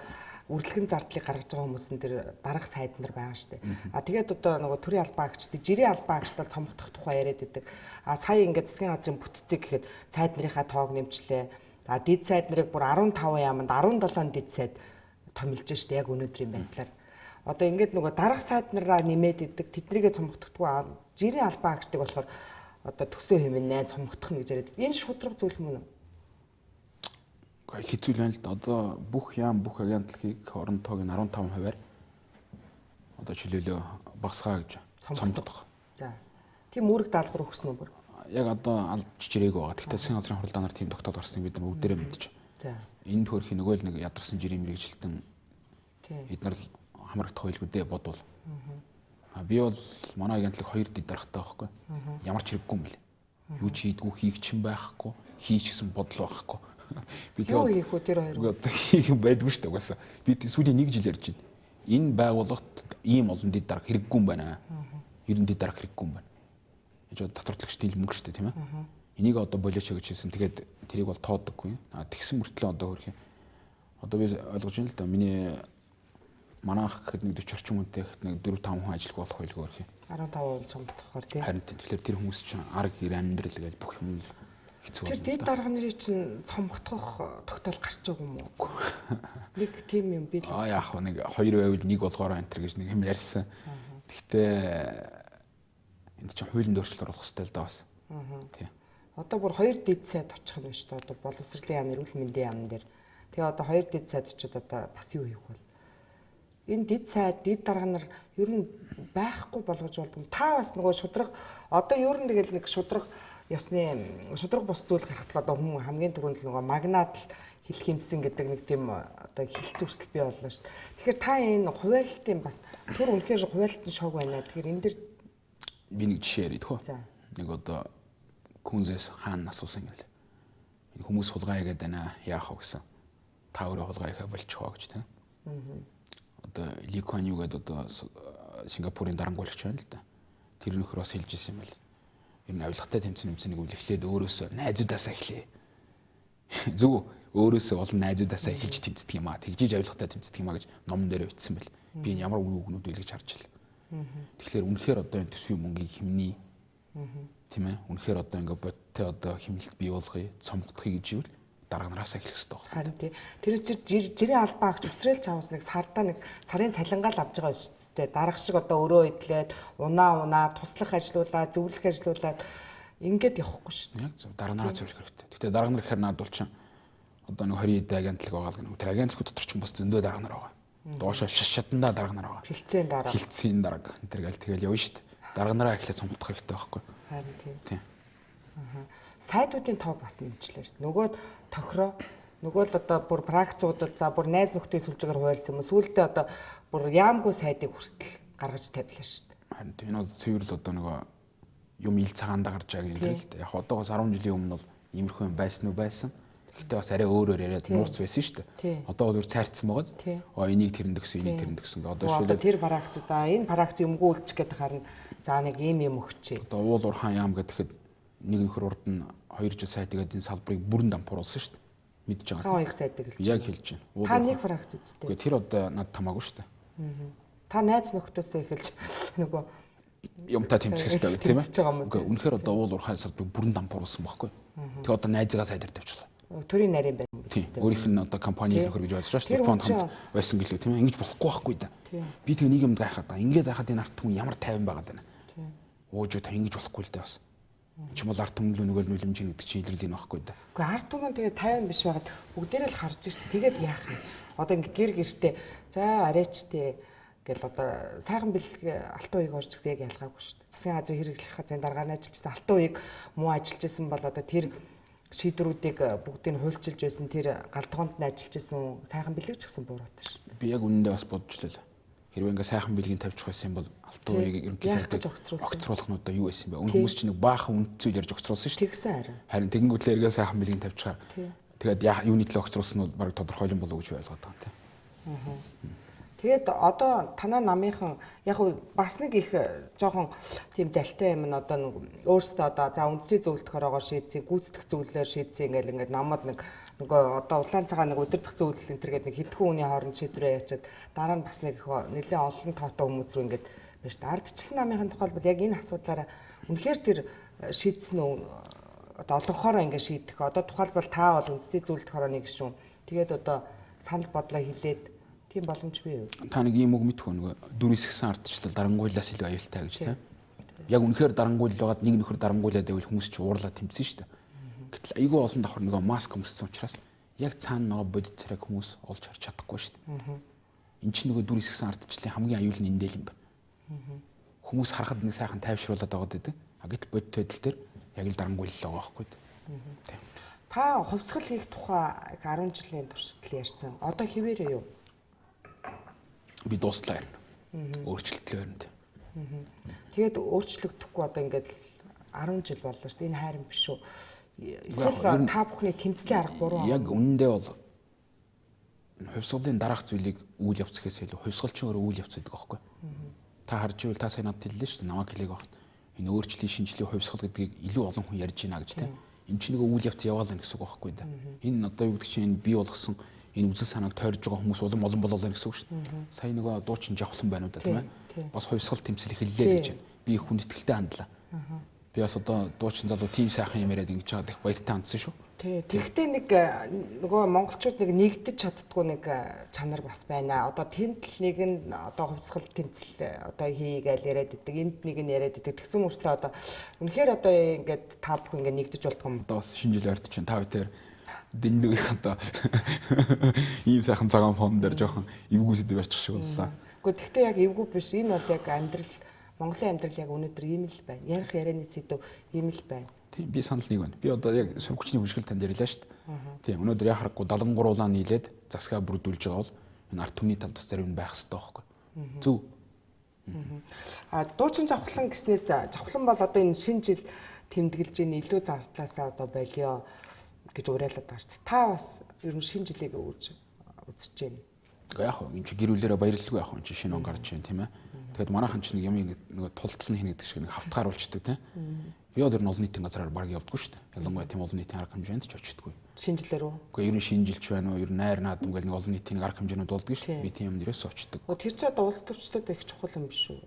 үргэлжлэн зардлыг гаргаж байгаа хүмүүс нь тэр дарга сайд нар байгаа шүү дээ. Тэгээд одоо нөгөө төрийн албан агчдыг жирийн албан агчдад цомгдох тухай яриад байдаг. Сая ингээд засгийн газрын бүтцийг гэхэд сайд нарынхаа тоог нэмчлээ. Дид сайд нарыг бүр 15 яаманд 17 дид сайд томилж штэ яг өнөөдрийн байдлаар. Одоо ингээд нөгөө дарга сайд нараа нэмээд идэг тэднийгээ цомгдохдгүй жирийн албан агчдыг болохоор одоо төсөө хэмээн цомгдох нь гэж яриад. Энэ шудраг зүйл мөн үү? Хэцүү л байна л да. Одоо бүх яам бүх агентлагийг орон тоогийн 15%-аар одоо чөлөөлөө багсгаа гэж цомгдох. За. Тийм үүрэг даалгавар өгсөн үү бүр? Яг одоо алж жирээг байгаа. Гэхдээ засгийн газрын хурлаа нар тийм тогтоол гарсныг бид нар бүгдээрээ мэдж. За. Энэ төхөрхийн нөгөө л нэг ядарсан жирийн мэрэгжилтэн эднэр л хамрагдах байлгүй бодвол. Би бол манай агентлаг 2 дид дарахтай байхгүй. Ямар ч хэрэггүй юм бэл. Юу ч хийдгүү хийх чинь байхгүй. Хийч гэсэн бодол байхгүй. Би юу хийх вэ тэр хоёр? Одоо хийх юм байдгүй шүү дээ угаасаа. Би сүүлийн 1 жил ярьж байна. Энэ байгууллагт ийм олон дид дарах хэрэггүй юм байна. 90 дид дарах хэрэггүй юм байна. Яаж татварлагчдын л мөнгө шүү дээ тийм ээ. Энийг одоо болооч гэж хэлсэн. Тэгээд тэрийг бол тооддоггүй. Тэгсэн мөртлөө одоо хөрх юм. Одоо би ойлгож байна л да. Миний манайх гэхэд нэг 40 орчим хүнтэй гэхэд нэг 4 5 хүн ажиллах болох байлгүй хөрх юм. 15% цомгдохоор тийм. Харин тэгэхээр тэр хүмүүс чинь арга гэр амьдрал гэж бүх юм л хэцүү. Тэр дид дарга нарын чинь цомгдох тогтоол гарч байгаа юм уу? Нэг тийм юм би л. Яг нэг 2 байвал нэг болгоороо энтер гэж нэг юм ярьсан. Гэхдээ энд чинь хуулийн өөрчлөлт оруулах хэрэгтэй л да бас. Тийм. Одоо бүр 2 дид сайд очих юм байна шүү дээ. Одоо боловсролын яам, эрүүл мэндийн яам дээр. Тэгээ одоо 2 дид сайд очиод одоо бас юу хийх вэ? Энэ дид сайд, дид дарга нар ер нь байхгүй болгож болдгоо. Та бас нөгөө шудраг одоо ер нь тэгэл нэг шудраг ёсны шудраг бус зүйл гаргахтал одоо хүмүүс хамгийн түрүүнд л нөгөө магнат хэлэх юмсан гэдэг нэг тийм одоо хилцүүртэл бий боллоо шүү. Тэгэхээр та энэ хуваарлтын бас түр үнэхээр хуваарлтын шог байна. Тэгэхээр энэ дэр би нэг жишээ ярих хөө. Нэг одоо Күнзээс хаана асуусан юм л. Энэ хүмүүс хулгай хийгээд байна яах вэ гэсэн. Та өөрөө хулгай хийхэ болчихоо гэж тийм. Одоо Ли Куан Ю гэдэг одоо Сингапурын дарангуйлагч байна л да. Тэр нөхөр бас хэлж ирсэн юм байл. Ер нь авилгатай тэмцэн нэг үйл эхлээд өөрөөсөө найзуудаасаа эхлэе. Зөв өөрөөсөө олон найзуудаасаа эхэлж тэмцдэг юм аа. Тэгжиж авилгатай тэмцдэг юм аа гэж номон дээр бичсэн байл. Би энэ ямар үгнүүд байлгаж харж байна. Тэгэхээр үнэхээр одоо энэ төсвийн мөнгийг хэмнээ. Тийм ээ. Үнэхээр одоо ингээ бодтой одоо хэмнэлт бий болгоё, цомгдохыг гэж ивэл дарга нараасаа эхлэх хэрэгтэй байна. Харин тий. Тэр чинь жирийн албан агч өсрэл чавс нэг сардаа нэг сарын цалингаал авж байгаа шүү дээ. Дарга шиг одоо өрөө идлээд унаа туслах ажиллуулаад, зөвлөх ажиллуулаад ингээд явахгүй шүү дээ. Яг зөв. Дарга нараа зөвлөх хэрэгтэй. Гэтэ дарга нар гэхээр надад бол чинь одоо нэг 20 эд агентлаг байгаа л гэнэ. Тэр агентлагууд дотор чинь бас зөндөө дарга нар байгаа. Доошоо шатандаа дарга нар байгаа. Хилцээний дарга. Тэр гээл тэгэл явна шүү дээ. Дарга нараа эхлээд сонгох хэрэгтэй байхгүй. Харин тийм. Сайдуудын тоог бас нэмчлээ шүү дээ. Нөгөөд тохироо нөгөө л одоо бүр практикуудад за бүр найз нөхдийн сүлжээгээр хуваарлсан юм. Сүүлдээ одоо бүр яамгүй сайдыг хүртэл гаргаж тавилаа шүү дээ. Харин тийм энэ бол цэвэрлэл одоо нөгөө юм ил цагаандаа гарч байгаа юм л дээ. Яг одоогоос 10 жилийн өмнө бол иймэрхүү юм байсан уу байсан. Гэхдээ бас арай өөрөөр яриад нууц байсан шүү дээ. Одоо бол цайрцсан байгаа. Энийг тэрэнд өгсөн, энийг тэрэнд өгсөн. Одоо шилээ тэр практикдаа энэ практик юмгүй үлчих гэдэг харна. За нэг ийм юм өгчээ. Одоо уул урхан яам гэхэд нэг нөхөр урд нь 2 жил сайдгээд энэ салбарыг бүрэн дампууруулсан шүү дээ. Мэдж байгаа. Та 2 сайдаг хэлж. Яг хэлж байна. Та нэг практик үстэй. Гэхдээ тэр одоо над тамаагүй шүү дээ. Та найз нөхдөөсөө эхэлж нөгөө юмтай тэмцэх хэрэгтэй тийм ээ. Үгүй үнэхээр одоо уул урхан салбарыг бүрэн дампууруулсан байхгүй. Тэгээ одоо найзгаа сайдар тавьчихлаа. Төрийн нарийн байна. Тийм. Өөрийнх нь одоо компани нөхөр гэж ойлгож байгаа шүү дээ. Фонд хамт байсан гэлээ тийм ээ. Ингэж болохгүй байхгүй да. Би тэгээ нэг юмд гайхаад байгаа. Ингээд байхад энэ арт түмэн ямар тайван байгаад байна. Ууж та ингэж болохгүй л дээ бас. Чи бол арт түмэн нөгөө нүлэмж гэдэг чинь илэрлээ нь байхгүй да. Гэхдээ арт түмэн тэгээ тайван биш байгаад бүгдээрээ л харж штэ. Тэгээд яах юм. Одоо ингээ гэр гэртээ за арайчтэй гэл одоо сайхан бэлэг алтан уяг орж гэсэн яг ялгаагүй шүү дээ. Засгийн газрын хэрэглэх газрын даргааны ажилчсан алтан уяг муу ажиллаж исэн бол одоо тэр шийдвэрүүдийг бүгдийг хуульчилж байсан тэр галдгоонд нь ажиллаж исэн сайхан бэлэг ч гэсэн буруутай шүү. Би яг үнэндээ бас бодож лээ. Хэрвээ ингээ сайхан бэлгийн тавьчих байсан бол алтан уяг ерөнхийдөө огцруулах нь одоо юу байсан бэ? Өмнө хүмүүс чинь нэг баахан үнд зүйл ярьж огцруулсан шүү дээ. Тэгсэн харин. Харин тэгэнгүүтлээ эргээ сайхан бэлгийн тавьчихаар тэгээд юуны төлөө огцруулсан нь баг тодорхойлон болов гэж ойлгоод байгаа юм тийм. Тэгээд одоо танаа намынхан яг бас нэг их жоохон тийм залтай юм нь одоо нэг өөрсдөө одоо за үндэсний зөвлөлтөөрөөгоо шийдсэн, гүйцэтгэх зөвлөлөөр шийдсэн ингээл ингээд намууд нэг нөгөө одоо улаан цагаан нэг өдөртөх зөвлөл энэ төргээд нэг хэдхэн хүний хооронд шийдвэрээ яачаад дараа нь бас нэг нэлээд олон тоотой хүмүүс рүү ингээд байж та ардчилсан намынхан тухайлбал яг энэ асуудлаараа үнэхээр тэр шийдсэн үү одоо олонхороо ингээд шийдэх. Одоо тухайлбал та бол үндэсний зөвлөлт хорооны гишүүн. Тэгээд одоо санал бодлоо хэлээд тийм боломж бий юу? Та нэг юм үг мэдхүү нөгөө дүр хэсгсэн ардчлал дарангуйлаас илүү аюултай гэж тийм. Яг үнэхээр дарангуйл байгаад нэг нөхөр дарангуйлаад байвал хүмүүс ч уурлаа тэмцэн шүү дээ. Гэтэл айгүй олон давхар нөгөө маск өмссөн учраас яг цаана нөгөө бодит царайг хүмүүс олж харж чадахгүй шүү дээ. Энд чинь нөгөө дүр хэсгсэн ардчлалын хамгийн аюул нь эндэл юм байна. Хүмүүс харахад нэг сайхан тайвшруулад байгаад байдаг. А гэтэл бодит байдал дээр яг л дарангуйллаа байгаа байхгүй. Тийм. Та хувьсгал хийх тухай 10 жилийн туршдал ярьсан. Одоо хэвээрээ юу? Би дуслаа ярина. Өөрчлөлтөө ярина. Тэгээд өөрчлөгдөхгүй одоо ингээд 10 жил боллоо шүү дээ. Энэ хайрын биш үү? Эсвэл та бүхний тэмцлийн арга буруу. Яг үнэндээ бол хувьсгалын дараах зүйлийг үйл явц гэхээс илүү хувьсгалчин өөрөө үйл явц гэдэг аахгүй. Та харж ивэл та сайн надад хэллээ шүү дээ. Намайг хэлээг багт. Энэ өөрчлөлийн шинжлэх хувьсгал гэдгийг илүү олон хүн ярьж байна гэж тийм. Энд чинь нөгөө үйл явц яваалаа гэсэн үг байхгүй да. Энэ одоо юу гэдэг чинь энэ бий болгосон энэ үзэл санааг тойрж байгаа хүмүүс олон болоолаа гэсэн үг шүү дээ. Сая нөгөө дуучин жавхлан байна уу да тийм ээ. Бас хувьсгал тэмцэл эхэллээ гэж байна. Би их хүндэтгэлтэй хандлаа. Би бас одоо дуучин залуу тийм сайхан юм яриад ингэж байгаа их баяртай хандсан шүү. Тэгвэл нэг нөгөө монголчууд нэг нэгдэж чаддгүй нэг чанар бас байна. Одоо тэнд л нэг нь одоо хувьсгал тэмцэл одоо хийгээл яриад идэг. Энд нэг нь яриад идэг. Тэгсэн мөртлөө одоо үнэхээр одоо ингээд та бүхэн ингээд нэгдэж болдгоо юм. Одоо бас шинэ жил ойртож байна. Та бүхэн дэндүү их одоо ийм сайхан цагаан фон дээр жоохон эвгүйсэд барьчих шиг боллоо. Гэхдээ тэгтээ яг эвгүй биш. Энэ бол яг амьдрал Монголын амьдрал яг өнөөдөр ийм л байна. Ярих ярианы сэдв ийм л байна. Тийм би санал нэг байна. Би одоо яг сургагчны хүчил танд ярьлаа шүү дээ. Тийм өнөөдөр яа харахгүй 73 улаан нийлээд засгаа бүрдүүлж байгаа бол энэ арт түмний талд бас зарим байх хэрэгтэй байхгүй. Зөв. Дуучин завхлан гэснээс завхлан бол одоо энэ шинэ жил тэмдэглэж ийн илүү зардлаасаа одоо болио гэж уриалаад байгаа шүү дээ. Та бас ер нь шинэ жилийг үзэж байна. Гэхдээ яг энэ чи гэр бүлээрээ баярлалгүй яг энэ чи шинэ он гарч байна тийм ээ. Тэгэхэд манайхан ч нэг юм нэг тултал нь хийнэ гэдэг шиг нэг хавтгаар болчдөг тийм. Би бол ер нь олон нийтийн газраар баг явдаггүй шүү дээ. Ялангуяа тийм олон нийтийн арга хэмжээнд ч очдоггүй. Шинэ жилээр үү? Гэхдээ ер нь шинэ жилч байна уу? Ер нь найр наадам гэл нэг олон нийтийн арга хэмжээнүүд болдгоо шүү дээ. Би тийм юм дээрээс очдог. Тэр чинь одоо улс төрчдөд их чухал юм биш үү?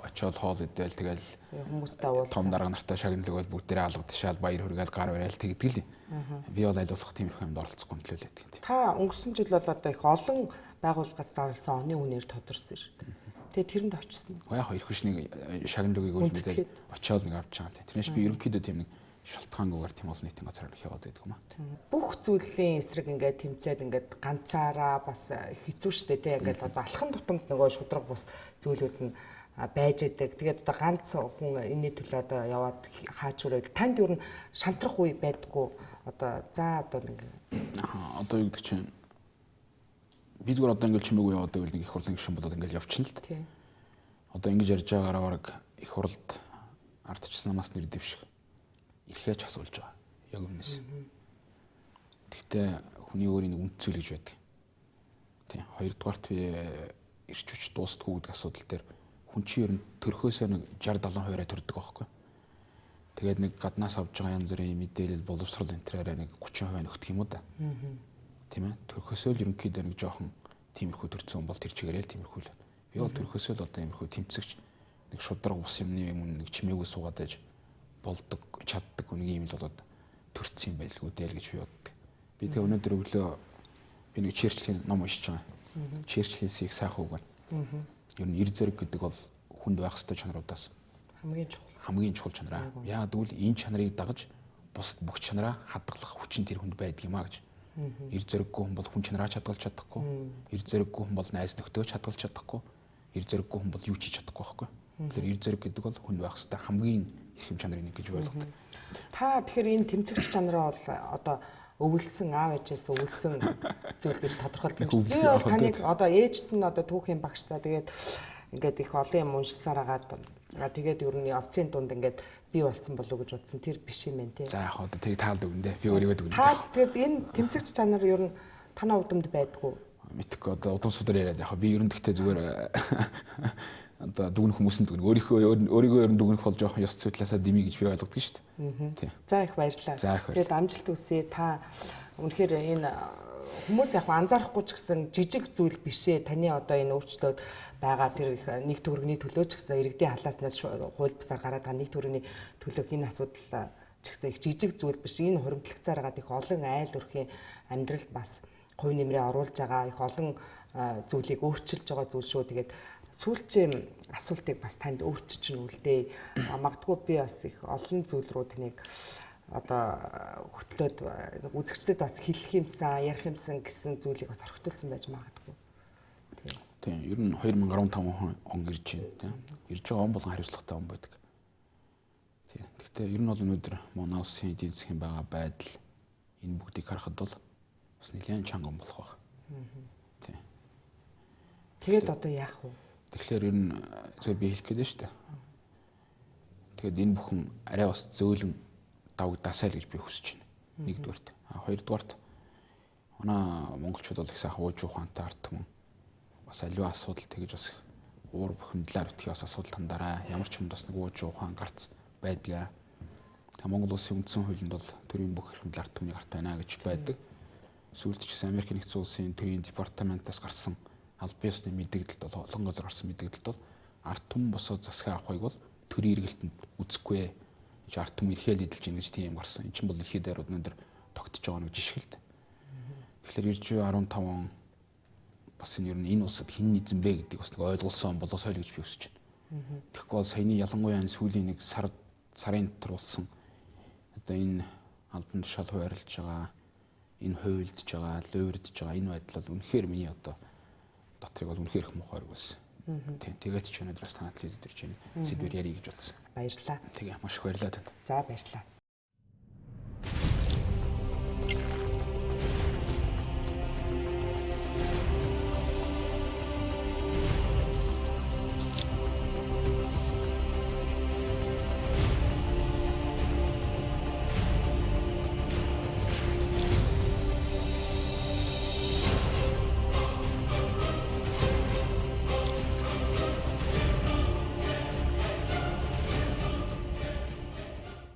Очоод хоол идэл тэгэл хүмүүс давал том дарга нартай шагналыг бол бүгдээрээ алгадшаал баяр хүргээл гар барайл тэгдэг л. Би бол аль болох тиймэрхүү юмд оролцохгүй юм төлөөлээд тийм. Та өнгөрсөн жил бол одоо их олон байгууллагаас зарласан оны үнээр тодорсон шүү дээ. Тэгээ тэрэнд очсон. Яг ирэх биш нэг шагналыг өгөөж мэдээ очоод нэг авч чагаа. Тэрнээс би ерөнхийдөө тийм нэг шалтгаангүйгээр тийм олон нийтийн газар яваад байдаг юм аа. Бүх зүйлийн эсрэг ингээд тэмцээд ингээд ганцаараа бас хэцүү шттэ тий ингээд одоо алхам тутамд нөгөө шудраг бус зүйлүүд нь байж идэг. Тэгээд одоо ганц хүн энэний төлөө одоо яваад хаач өрөөд танд юу н шантрах үе байдаггүй. Одоо за одоо нэг одоо юу гэдэг чинь би зүгээр одоо ингээл чимээгүй яваад байвал нэг их хурлын гишүүн болоод ингээл явчихна л дээ. Одоо ингэж ярьж байгаагаараа баг их хурлд ардчилсан намаас нэр дэвших ирэхээ ч асуулж байгаа. Яг өмнөөс. Гэхдээ хүний өөрийн үнд зүйл гэж байдаг. Тийм. Хоёрдугаарт би ирч хүч дуустдаггүй гэдэг асуудал дээр хүн чинь ер нь төрхөөсөө нэг 60-70% төрдөг байхгүй. Тэгээд нэг гаднаас авж байгаа янз бүрийн мэдээлэл боловсрал энтрээрээ нэг 30% нөхдөг юм уу да. Тийм ээ. Төрхөөсөө л ерөнхийдөө нэг жоохон тиймэрхүү төрсөн хүн бол тэр чигээрээ л тиймэрхүү л. Би бол төрхөөсөө л одоо иймэрхүү тэмцэгч нэг шудраг ус юмны юм нэг чимээгүй суугаад байж болдог чаддаг нэг юм л болоод төрцсөн юм байлгүй дээ л гэж би боддог. Би тэгээ өнөөдөр өглөө би нэг Черчиллийн ном уншиж байгаа. Черчиллийн их сайхан үг байна. Ер нь эр зэрэг гэдэг бол хүнд байх ёстой чанаруудаас хамгийн чухал чанараа. Яагаад гэвэл энэ чанарыг дагаж бусад бүх чанараа хадгалах хүчин тэр хүнд байдаг юм а гэж. Эр зэрэггүй хүн бол хүн чанараа хадгалж чадахгүй. Эр зэрэггүй хүн бол найз нөхдөж хадгалж чадахгүй. Эр зэрэггүй хүн бол юу ч хийж чадахгүй байхгүй. Тэгэхээр эр зэрэг гэдэг бол хүнд байх ёстой хамгийн эрхэм чанарын нэг гэж ойлгодог. Та тэгэхээр энэ тэмцэгч чанараа бол одоо өвлсөн аав ээжээс өвлсөн зүйл гэж тодорхойлдог юм. Би бол таныг одоо ээжт нь одоо түүхийн багштай тэгээд ингээд их олон юм уншсаар агаад тэгээд ер нь овцын дунд ингээд би болсон болов уу гэж бодсон. Тэр биш юм байна тий. За яг одоо тэрийг таалд өгнө. Би өөрийгөө дүгнэ. Та тэгээд энэ тэмцэгч чанар ер нь танаа удамд байдгүй. Мэдхгүй одоо удам судар яриад яг би ер нь гэхдээ зүгээр одоо дүгнэх хүмүүсэнд дүгнэ. Өөрийгөө ер нь дүгнэх бол жоохон ёс цэвэрлээсээ дими гэж би ойлгодог шүү дээ. Тий. За их баярлалаа. Тэгээд амжилт хүсье. Та үнэхээр энэ хүмүүс яг анзаарахгүй ч гэсэн жижиг зүйл биш ээ. Таны одоо энэ өөрчлөлт байгаа тэр нэг төгрөгийн төлөө ч гэсэн иргэдийн халааснаас хууль бусаар гараад байгаа нэг төгрөгийн төлөөх энэ асуудал ч гэсэн их жижиг зүйл биш. Энэ хуримтлагцаар байгаа их олон айл өрхийн амьдралд бас хувь нэмрээ оруулж байгаа их олон зүйлийг өөрчилж байгаа зүйл шүү. Тэгээд сүүлчийн асуултыг бас танд өөрчилж үлдээ. Магадгүй би бас их олон зүйл рүү таныг одоо хөтлөөд үзэгчдэд бас хэлэх юмсан, ярих юмсан гэсэн зүйлийг бас орхитуулсан байж магадгүй. Тийм, ер нь 2015 он ирж байна, тийм. Ирж байгаа он болгон хариуцлагатай он байдаг. Тийм. Гэхдээ ер нь бол өнөөдөр манай улсын эдийн засгийн байгаа байдал энэ бүгдийг харахад бол бас нэлээд чанга он болох байх. Тийм. Тэгээд одоо яах вэ? Тэгэхээр ер нь зөв би хэлэх гээд шүү дээ. Тэгээд энэ бүхэн арай бас зөөлөн давагдаасай л гэж би хүсэж байна. Нэгдүгээрт. Хоёрдугаарт манай монголчууд бол их сайхан ууж ухаантай ард түмэн. Бас аливаа асуудал тэгж бас уур бухимдлаар өтгий бас асуудал тандараа ямар ч юм бас нэг ууж ухаан гарц байдгаа. Монгол улсын үндсэн хуулинд бол төрийн бүх эрхэмлэл ард түмний гарт байна гэж байдаг. Сүүлд ч гэсэн Америк нэгдсэн улсын төрийн департаментаас гарсан аль биесны мэдээлэлд бол олон газар гарсан мэдээлэлд бол ард түмэн босоо засгаа авахыг бол төрийн эргэлтэнд үзэхгүй гэж ард түмэн эрхэл эдэлж ийн гэж тийм гарсан. Энд чинь бол дэлхийд дээр өнөөдөр тогтож байгаа нэг жишгэлт. Тэгэхээр 1915 он бас энэ улсад хэн эзэн бэ гэдгийг бас нэг ойлгуулсан болоосой л гэж би хүсэж байна. Тэгэхгүй бол саяны ялангуяа энэ сүүлийн нэг сарын дотор болсон одоо энэ албан тушаал хуваарлж байгаа, энэ хуйлдж байгаа, луурдж байгаа энэ байдал бол үнэхээр миний одоо дотрыг бол үнэхээр их муухай болсон. Тийм тэгээд ч өнөөдөр бас танад хэлж ирж байна. Сэдвэр ярих гэж бодсон. Баярлалаа. Тэгээ маш их баярлалаа танд. За баярлалаа.